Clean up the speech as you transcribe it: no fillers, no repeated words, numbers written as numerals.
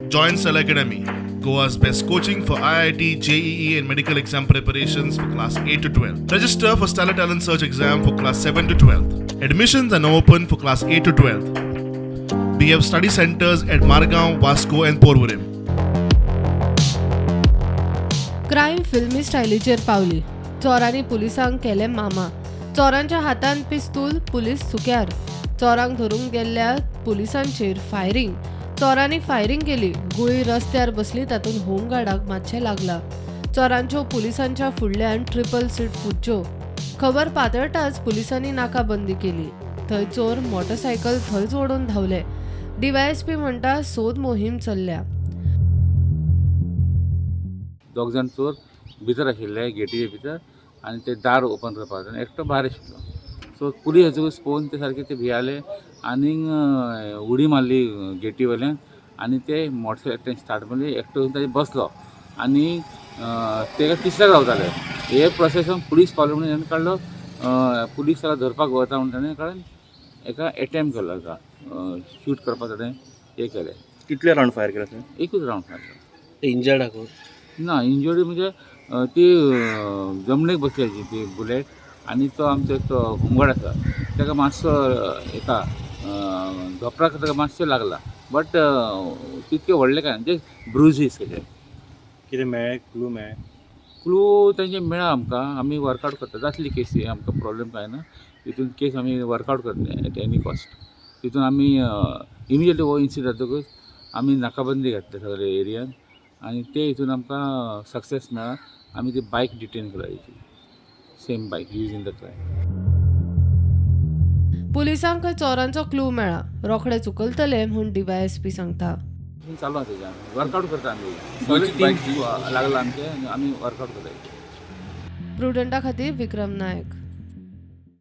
Join Cell Academy, Goa's best coaching for IIT, JEE, and medical exam preparations for class 8 to 12. Register for Stellar Talent Search exam for class 7 to 12. Admissions are now open for class 8 to 12. We have study centers at Margao, Vasco, and Porvorim. Crime फिल्मी स्टायलीचेर पावली. चोरांनी पुलिसांक केले मामा. चोरांच्या हातांत पिस्तूल, police सुक्यार. चोरांक धरूंक गेल्ल्या पुलिसांचेर फायरिंग. चोरांनी फायरिंग केली. गुळी रस्त्यार बसली तातूंत होमगार्डाक मातशें लागला. चोरांच्यो पुलिसांच्या फुडल्यान ट्रिपल सीट फुच्च्यो. खबर पातळटाच पुलिसांनी नाकाबंदी केली. थंय चोर मोटरसायकल थंयच ओडून धांवले. DYSP म्हणटा सोद मोहीम चल्ल्या. दोग जाण चोर भितर आशिल्ले गेटीचे भितर आनी ते दार ओपन करपाक आनी एकटो भायर आशिल्लो. सो पुलीस येतकच पळोवन ते सारके ते भियाले आनीक उडी मारली गेटी वयल्यान आनी ते मोटरसायकल स्टार्ट मारली. एकटो ताजे बसलो आनी तेका तिसऱ्याक रावताले. हे प्रोसेसान पुलीस पावले म्हणून हेणें काडलो. पुलीस ताका धरपाक वता म्हणून ताणें कारण एका एटेम्प्ट केलो ताका शूट करपाक ताणें हें केलें. कितले राउंड फायर केले थंय? एकूच रावंड मारलो. इंजर्ड आहा कोण? ना इंजुरी म्हणजे ती जमनीक बसल्याची ती बुलेट आनी तो आमचो एक तो होमगार्ड आसा ताका मातसो एका धोपराक ताका मातसो लागला बट तितके व्हडले काय म्हणजे ब्रुजीस केले. कितें मेळ्ळें? क्लू मेळ्ळें? क्लू तेंचे मेळ्ळा आमकां. आमी वर्कआवट करता. जातली केसी आमकां प्रॉब्लेम काय ना. तितून केस आमी वर्कआवट करतले एट एनी कॉस्ट. तितून आमी इमिजिएटली हो इन्सिडंट जातकच आमी नाकाबंदी घातली सगळे एरियान आनी ते हितून आमकां सक्सेस मेळ्ळा. आमी ती बायक डिटेन केला तेची सेम बायक यूज इन द क्रायम. पुलिसांक चोरांचो क्लू मेळ्ळा. रोखडे चुकलतले म्हूण DYSP सांगता. चालू आसा तेजें आमी वर्कआवट करता. आमी सगळे टीम लागला आमचे आमी वर्कआवट करता. प्रुडंटा खातीर विक्रम नायक.